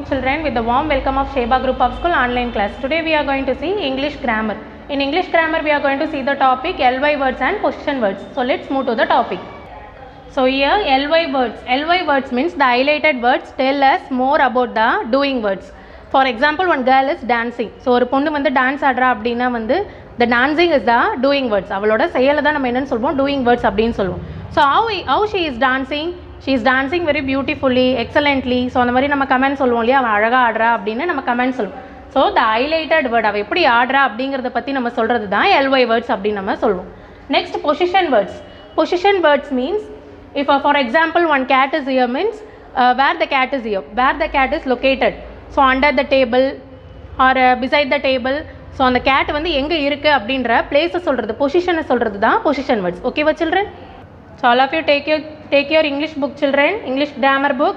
children, with the warm welcome of Sheba Group of School online class. Today we are going to see English grammar. In English grammar we are going to see the topic ly words and position words. So let's move to the topic. So here ly words. Ly words means the highlighted words tell us more about the doing words. For example, one girl is dancing. So ஒரு பொண்ணு வந்து dance ஆடுறா அப்படின்னா வந்து the dancing is the doing words. அவளோட செயலை தான் நம்ம என்னன்னு சொல்வோம் doing words அப்படின்னு சொல்லுவோம். So how she is dancing? She is dancing very beautifully, excellently. So அந்த மாதிரி நம்ம கமெண்ட் சொல்லுவோம் இல்லையா, அவன் அழகாக ஆடுறா அப்படின்னு நம்ம கமெண்ட் சொல்லுவோம். ஸோ த ஹைலைட்டட் வேர்ட், அவள் எப்படி ஆடுறா அப்படிங்கிறத பற்றி நம்ம சொல்கிறது தான் ly words அப்படின்னு நம்ம சொல்லுவோம். Next position words. Position words means if for example one cat is here means where the cat is here, where the cat is located. So under the table or beside the table. So அந்த cat வந்து எங்கே இருக்குது அப்படின்ற பிளேஸை சொல்கிறது, பொசிஷனை சொல்கிறது தான் பொசிஷன் வேர்ட்ஸ். ஓகேவா children? So all of you take your English book children, English grammar book,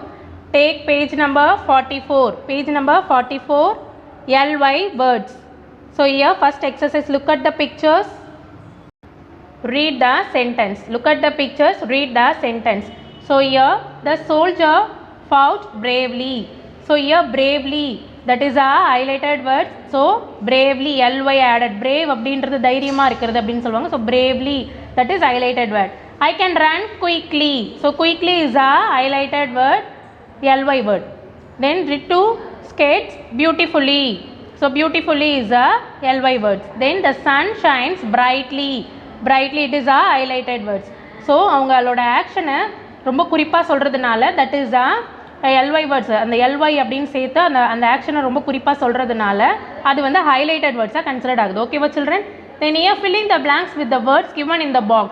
take page number 44, page number 44, ly words. So here first exercise, look at the pictures, read the sentence. Look at the pictures, read the sentence. So here the soldier fought bravely. So here bravely, that is a highlighted word. So bravely, ly added. Brave அப்படின்றது தைரியமா இருக்கிறது அப்படின்னு சொல்லுவாங்க. So bravely, that is highlighted word. I can run quickly. So quickly is a highlighted word, ly word. Then Ritu skates beautifully. So beautifully is a ly word. Then the sun shines brightly. Brightly, it is a highlighted words. So அவங்களோட ஆக்ஷனை ரொம்ப குறிப்பாக சொல்கிறதுனால that is a ly words. அந்த ly அப்படின்னு சேர்த்து அந்த ஆக்ஷனை ரொம்ப குறிப்பாக சொல்கிறதுனால அது வந்து highlighted words கன்சிடர்ட் ஆகுது. ஓகேவா children? Then here filling the blanks with the words given in the box.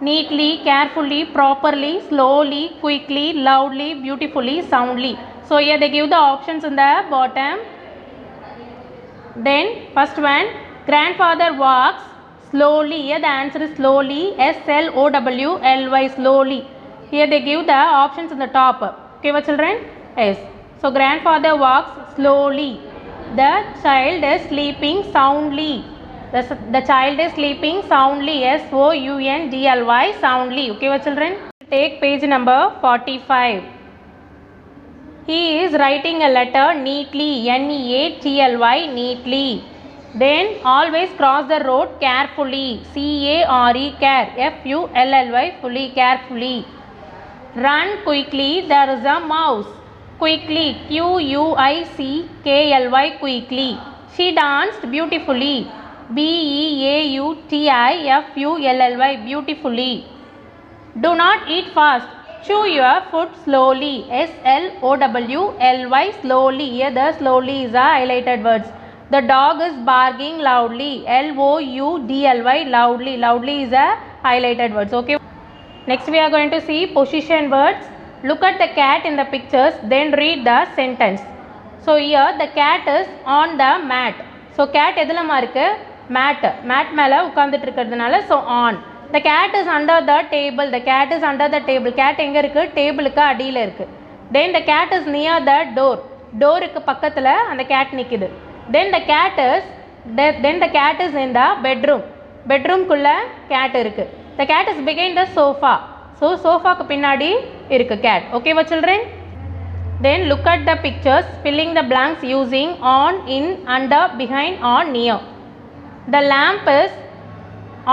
Neatly, carefully, properly, slowly, quickly, loudly, beautifully, soundly. So here they give the options in the bottom. Then first one, grandfather walks slowly. Here the answer is slowly, slowly, slowly. Here they give the options in the top. Okay what children? Yes. So grandfather walks slowly. The child is sleeping soundly. The child is sleeping soundly, soundly, soundly. Okay what children? Take page number 45. He is writing a letter neatly, neatly, neatly. Then always cross the road carefully, care, fully, fully, carefully. Run quickly, there is a mouse. Quickly, quickly, quickly. She danced beautifully, beautifully, beautifully. Do not eat fast, chew your food slowly, slowly, slowly. Here the slowly is a highlighted words. The dog is barking loudly, loudly, loudly, loudly is a highlighted words. Okay. Next we are going to see position words. Look at the cat in the pictures, then read the sentence. So here the cat is on the mat. So cat எதுலமா இருக்கு? mat மேலே உட்கார்ந்துட்டு இருக்கிறதுனால so on. The cat is under the table. The cat is under the table. cat எங்க இருக்கு? டேபிளுக்கு அடியில் இருக்கு. Then the cat is near the door. டோருக்கு பக்கத்தில் அந்த cat நிற்குது. Then the cat is in the bedroom. பெட்ரூம்குள்ள cat இருக்கு. The cat is behind the sofa. So sofaக்கு பின்னாடி இருக்கு cat. Okay what children? Then look at the pictures, filling the blanks using on, in, under, behind, on, near. The lamp is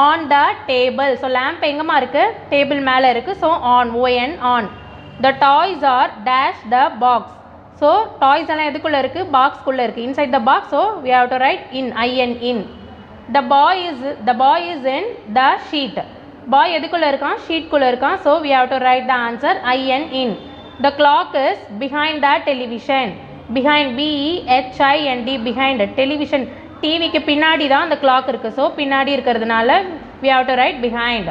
on the table. So lamp எங்கமா இருக்கு? Table மேலே இருக்கு. So on, on. The toys are dash the box. So toys எல்லாம் எதுக்குள்ள இருக்கு? Box குள்ள இருக்கு. Inside the box, so we have to write in, in. The boy is in the sheet. Boy எதுக்குள்ள இருக்கான்? ஷீட் குள்ள இருக்கான். So we have to write the answer in. The clock is behind the television. Behind, behind, behind television. டிவிக்கு பின்னாடி தான் அந்த clock இருக்குது. So பின்னாடி இருக்கிறதுனால we have to write behind.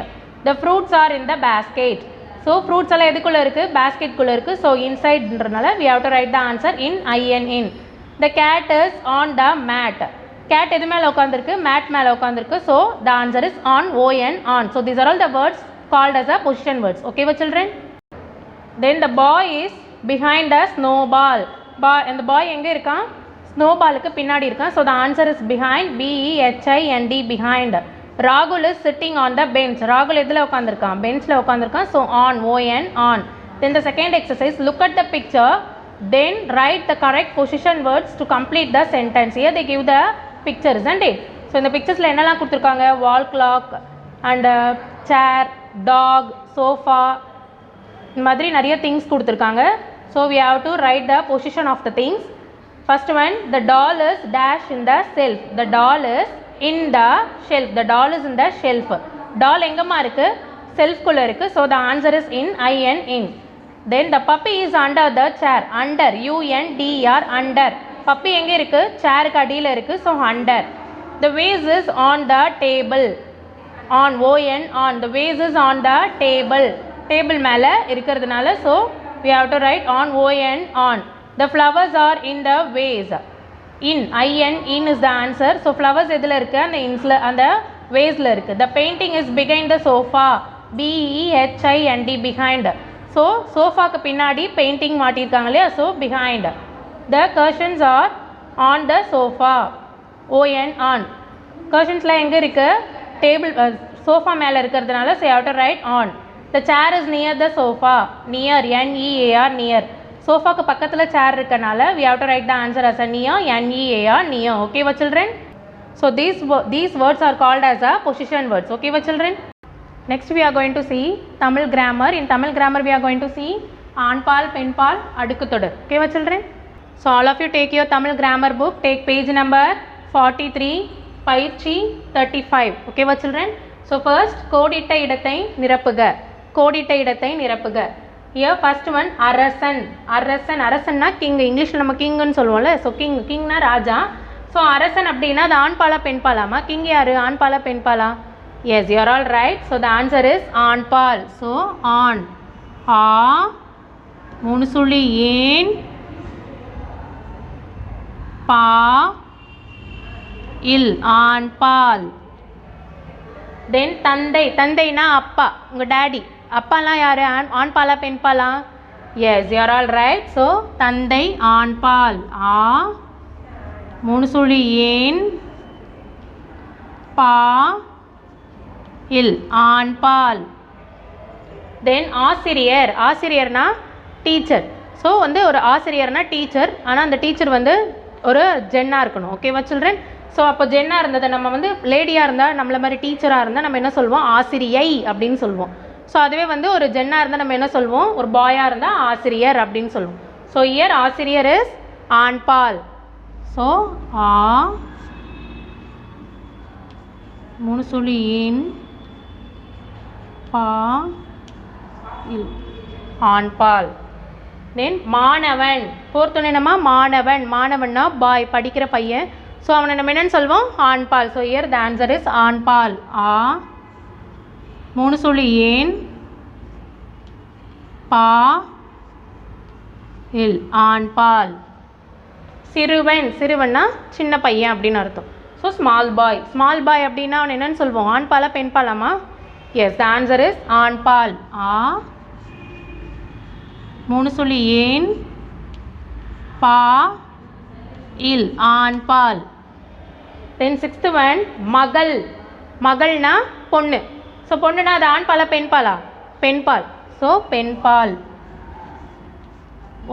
The fruits are in the basket. So fruits எல்லாம் எதுக்குள்ளே இருக்குது? பேஸ்கெட்குள்ளே இருக்குது. ஸோ இன்சைட்ன்றனால we have to write the answer in. The cat is on the mat. cat எது மேலே உட்காந்துருக்கு? மேட் மேலே உட்காந்துருக்கு. So the answer is on, on. So these are all the words called as a position words. Okay children? Then the boy is behind the snowball. இந்த பாய் எங்கே இருக்கான்? ஸ்னோபாலுக்கு பின்னாடி இருக்கான். So the answer is behind, behind, behind. Rahul is sitting on the bench. Rahul எதில் உட்காந்துருக்கான்? பெஞ்சில் உட்காந்துருக்கான். So on, on. Then the second exercise, look at the picture, then write the correct position words to complete the sentence. Here they give the picture, isn't it? So இந்த picturesல என்னெல்லாம் கொடுத்துருக்காங்க, wall clock and chair, dog, sofa, இந்த மாதிரி நிறைய things கொடுத்துருக்காங்க. So we have to write the position of the things. First one, the doll is dash in the shelf. The doll is in the shelf. The doll is in the shelf. Doll எங்கம்மா இருக்கு, செல்ஃப்குள்ளே இருக்கு. So the answer is in, in. Then the puppy is under the chair. Under, UNDR, under. Puppy எங்கே இருக்கு, சேருக்கு அடியில் இருக்கு. So under. The vase is on the table. On, ON, on. The vase is on the table. Table மேலே இருக்கிறதுனால so we have to write on, ON, on. The flowers are in the vase. In, in is the answer. So flowers எதில் இருக்கு, அந்த இன்ஸ்ல அந்த வேஸில் இருக்கு. The painting is behind the sofa. BEHIND, behind. So சோஃபாக்கு பின்னாடி painting மாட்டியிருக்காங்க இல்லையா, so behind. The cushions are on the sofa. ON, on. Cushionsலாம் எங்கே இருக்கு, table sofa மேலே இருக்கிறதுனால so you have to write on. The chair is near the sofa. Near, NEAR, near. சோஃபாக்கு பக்கத்தில் சேர் இருக்கனால we have to write the answer as a near, NEAR, near. Okay va children? So these words are called as a position words. Okay va children? Next we are going to see Tamil grammar. In Tamil grammar we are going to see aanpal, penpal, adukkuthodar. Okay va children? So all of you take your Tamil grammar book, take page number 43, பயிற்சி 35. Okay va children? So first கோடிட்ட இடத்தை நிரப்புக. கோடிட்ட இடத்தை நிரப்புக. Here first one, அரசன். அரசன், அரசன்னா king. இங்கிலீஷில் நம்ம கிங்னு சொல்லுவோம்ல. ஸோ கிங்னா ராஜா. ஸோ அரசன் அப்படின்னா அது ஆண்பாலா பெண்பாலாமா, கிங் யாரு, ஆண்பாலா பெண்பாலா? Yes, you are all right. So the answer is ஆண்பால். ஸோ ஆன், ஆ, 3 சுழி ஏன், பா, இல், ஆண்பால். தென் தந்தை. தந்தைனா அப்பா, உங்கள் டேடி. அப்பாலாம் யார், ஆண்பாலா பெண்பாலா? Yes, you are all right. So தந்தை ஆண்பால். ஆ, 3 சுழி ஏன், பா, இல், ஆண்பால். தென் ஆசிரியர். ஆசிரியர்னா டீச்சர். ஸோ வந்து ஒரு ஆசிரியர்னா டீச்சர், ஆனால் அந்த டீச்சர் வந்து ஒரு ஜென்னாக இருக்கணும். ஓகேவா சில்ட்ரன்? ஸோ அப்போ ஜென்னாக இருந்ததை நம்ம வந்து லேடியாக இருந்தால், நம்மளை மாதிரி டீச்சராக இருந்தால் நம்ம என்ன சொல்வோம், ஆசிரியை அப்படின்னு சொல்லுவோம். ஸோ அதுவே வந்து ஒரு ஜென்னாக இருந்தால் நம்ம என்ன சொல்வோம், ஒரு பாயாக இருந்தால் ஆசிரியர் அப்படின்னு சொல்லுவோம். ஸோ இயர் ஆசிரியர் இஸ் ஆண்பால். ஸோ ஆ, 3 சுழி ஏன், பா, இல், ஆண்பால். தென் மாணவன். ஃபோர்த் ஒன்று என்னம்மா, மாணவன். மாணவன்னா பாய், படிக்கிற பையன். ஸோ அவனை நம்ம என்னென்னு சொல்வோம், ஆண்பால். So year the answer is ஆண்பால். ஆ, 3 சுழி ஏன், பா, இல், ஆண்பால். சிறுவன். சிறுவன்னா சின்ன பையன் அப்படின்னு அர்த்தம். So small boy. Small boy அப்படின்னா அவன் என்னென்னு சொல்வோம், ஆண்பாலா பெண்பாலாமா? எஸ், த ஆன்சர் இஸ் ஆண்பால். ஆ, 3 சுழி ஏன், பா, இல், ஆண்பால். தென் சிக்ஸ்த் ஒன், மகள். மகள்னா பொண்ணு. ஸோ பொண்ணுனா அது ஆண்பாலா பெண்பாலா? பெண்பால். ஸோ பெண்பால்.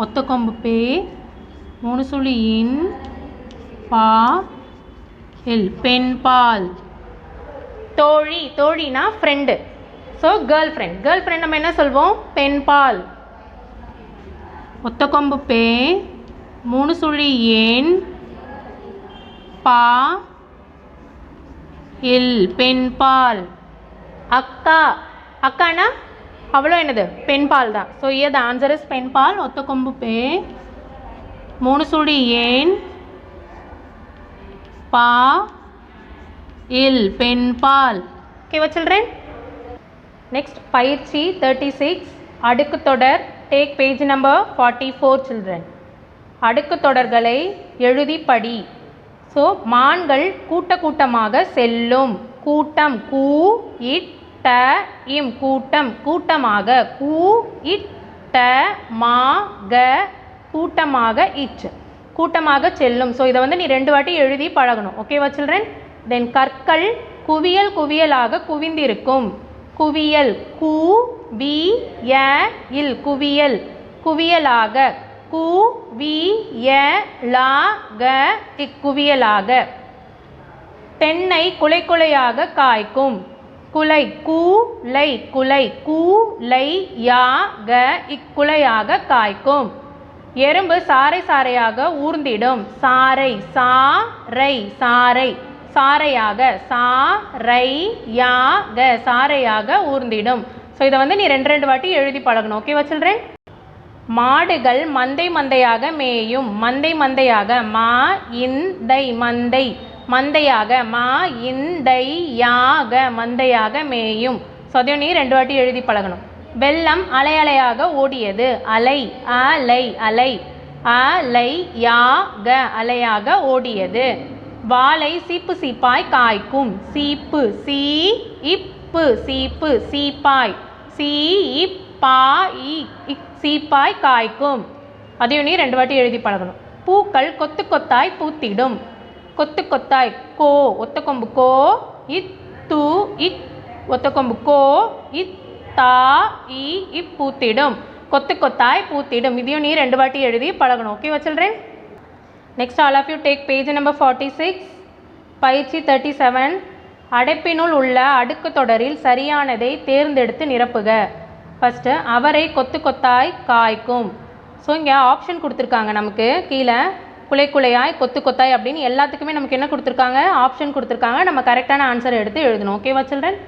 ஒத்த கொம்பு பே, 3 சுழி இன், பா, இல், பெண்பால். தோழி. தோழினா friend. So girl friend. Girl friend நம்ம என்ன சொல்வோம், பெண்பால். ஒத்த கொம்பு பே, 3 சுழி ஏன், பா, இல், பெண்பால். அக்கா. அக்கானா அவ்வளோ என்னது, பெண்பால் தான். So year the answer is பெண்பால். ஒத்த கொம்பு பே, 3 சுழி ஏன், பா, இல், பெண்பால். ஓகேவா சில்ட்ரன்? நெக்ஸ்ட் பயிற்சி 36, அடுக்கு தொடர். Take page number 44 children. அடுக்கு தொடர்களை எழுதி படி. ஸோ மான்கள் கூட்ட கூட்டமாக செல்லும். கூட்டம், கூ இட்ட இம், கூட்டம், கூட்டமாக. கூ இட்ட மா க, கூட்டமாக இச், கூட்டமாக செல்லும். ஸோ இதை வந்து நீ 2 வாட்டி எழுதி பழகணும். ஓகேவா சில்ட்ரன்? தென் கற்கள் குவியல் குவியலாக குவிந்திருக்கும். குவியல், கு வி ய இல், குவியல், குவியலாக. குவியலாக குவியலாக. தென்னை குலை குலையாக காய்க்கும். குலை கூலை குலை கூலையாக இக்குலையாக காய்க்கும். எறும்பு சாறை சாறையாக ஊர்ந்திடும். சாறை சாறை சாறை சாறையாக சாறையாக சாறையாக ஊர்ந்திடும். ஸோ இதை வந்து நீ ரெண்டு வாட்டி எழுதி பழகணும். ஓகேவா சில்ட்ரன்? மாடுகள் மந்தை மந்தையாக மேயும். மந்தை மந்தையாக மா இந்தை மந்தை மந்தையாக மா இந்தையாக மந்தையாக மேயும். ஸோ அதையும் நீ ரெண்டு வாட்டி எழுதி பழகணும். வெள்ளம் அலை அலையாக ஓடியது. அலை அலை அலை அலையாக அலையாக ஓடியது. வாழை சீப்பு சீப்பாய் காய்க்கும். சீப்பு சீ இப்பு சீப்பு சீப்பாய் சீப்பாய் சீப்பாய் காய்க்கும். அதையும் நீ ரெண்டு வாட்டி எழுதி பழகணும். பூக்கள் கொத்து கொத்தாய் பூத்திடும். கொத்து கொத்தாய் கோ ஒத்த கொம்பு கோ இத்து இத் ஒத்த கொம்பு கோ இத்தா பூத்திடும். கொத்து கொத்தாய் பூத்திடும். இதையும் நீ ரெண்டு வாட்டி எழுதி பழகணும். ஓகேவா children? Next all of you take page number 46 பயிற்சி 37. அடைப்பினுள் உள்ள அடுக்கு தொடரில் சரியானதை தேர்ந்தெடுத்து நிரப்புக. ஃபஸ்ட்டு அவரை கொத்து கொத்தாய் காய்க்கும். ஸோ இங்கே ஆப்ஷன் கொடுத்துருக்காங்க நமக்கு கீழே. குலை குலையாய் கொத்து கொத்தாய் அப்படின்னு எல்லாத்துக்குமே நமக்கு என்ன கொடுத்துருக்காங்க? ஆப்ஷன் கொடுத்துருக்காங்க. நம்ம கரெக்டான ஆன்சர் எடுத்து எழுதணும். ஓகேவா சில்ட்ரன்?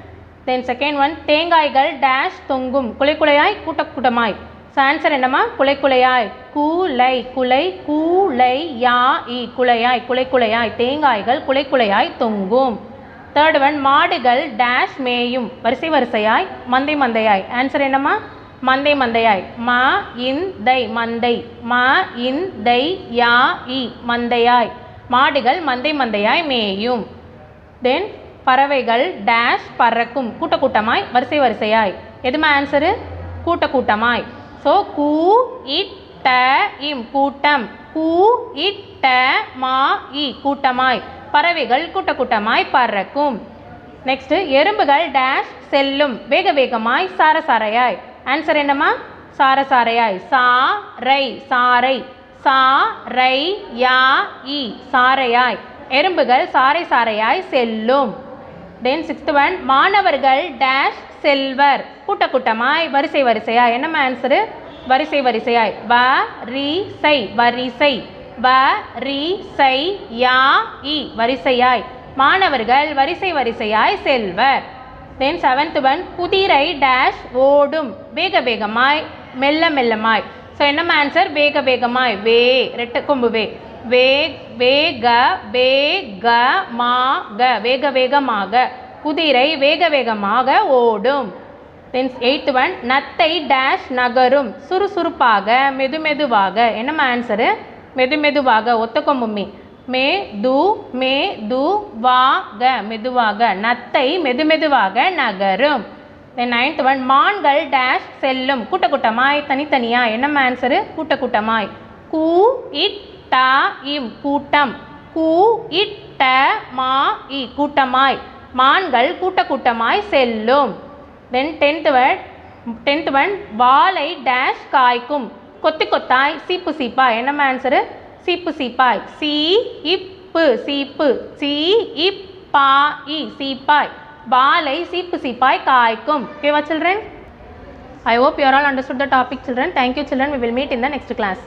தென் செகண்ட் ஒன், தேங்காய்கள் டேஷ் தொங்கும். குலை குலையாய் கூட்ட கூட்டமாய். ஸோ ஆன்சர் என்னம்மா? குலை குலையாய் கூலை குலை கூலை யா இ குலையாய் குலை குலையாய் தேங்காய்கள் குலை குலையாய் தொங்கும். தேர்ட் ஒன், மாடுகள் டேஷ் மேயும். வரிசை வரிசையாய் மந்தை மந்தையாய். ஆன்சர் என்னம்மா? மந்தை மந்தையாய் மா இந்தை மந்தை மா இந்தை யா இ மந்தையாய் மாடுகள் மந்தை மந்தையாய் மேயும். தென் பறவைகள் டேஷ் பறக்கும். கூட்ட கூட்டமாய் வரிசை வரிசையாய். எதுமா ஆன்சரு? கூட்ட கூட்டமாய். ஸோ கூ இட்ட இம் கூட்டம் கூ இட்ட மா இ கூட்டமாய் பறவைகள் கூட்ட கூட்டமாய் பறக்கும். நெக்ஸ்ட், எறும்புகள் டேஷ் செல்லும். வேக வேகமாய் சாரசாரையாய். ஆன்சர் என்னம்மா? சாரசாரையாய் சாரை சாரை சாரை யா இ சாரையாய் எறும்புகள் சாரை சாரையாய் செல்லும். தென் சிக்ஸ்த் ஒன், மாணவர்கள் டேஷ் செல்வர். கூட்ட கூட்டமாய் வரிசை வரிசையாய். என்னம்மா ஆன்சரு? வரிசை வரிசையாய் வரிசை வரிசை வரிசை யா இ வரிசையாய் மாணவர்கள் வரிசை வரிசையாய் செல்வர். தென் செவன்த் ஒன், குதிரை டேஷ் ஓடும். வேக வேகமாய் மெல்ல மெல்லமாய். ஸோ என்னம்மா ஆன்சர்? வேக வேகமாய் வே ரெட்ட கொம்பு வே வேக வேகமாக வேக வேகமாக குதிரை வேக வேகமாக ஓடும். தென் எயித் ஒன், நத்தை டேஷ் நகரும். சுறுசுறுப்பாக மெதுமெதுவாக. என்னம்மா ஆன்சரு? மெதுமெதுவாக ஒத்த கொம்பு மெதுவாக மெதுவாக நத்தை மெதுமெதுவாக நகரும். தென் நைன்த் ஒன், மான்கள் டேஷ் செல்லும். கூட்ட கூட்டமாய் தனித்தனியா. என்னம்மா ஆன்சரு? கூட்ட கூட்டமாய் கூ இட்ட இம் கூட்டம் கூ இட்ட மா இ கூட்டமாய் மான்கள் கூட்ட கூட்டமாய் செல்லும். தென் டென்த் ஒன், வாழை டேஷ் காய்க்கும். கொத்து கொத்தாய் சீப்பு சீப்பாய். என்னம்மா ஆன்சரு? சீப்பு சீப்பாய் சீ இப்பு சீப்பு சீ இப்பா இ சீப்பாய் வாழை சீப்பு சீப்பாய் காய்க்கும். ஓகேவா children? I hope you are all understood the topic children. Thank you children. We will meet in the next class.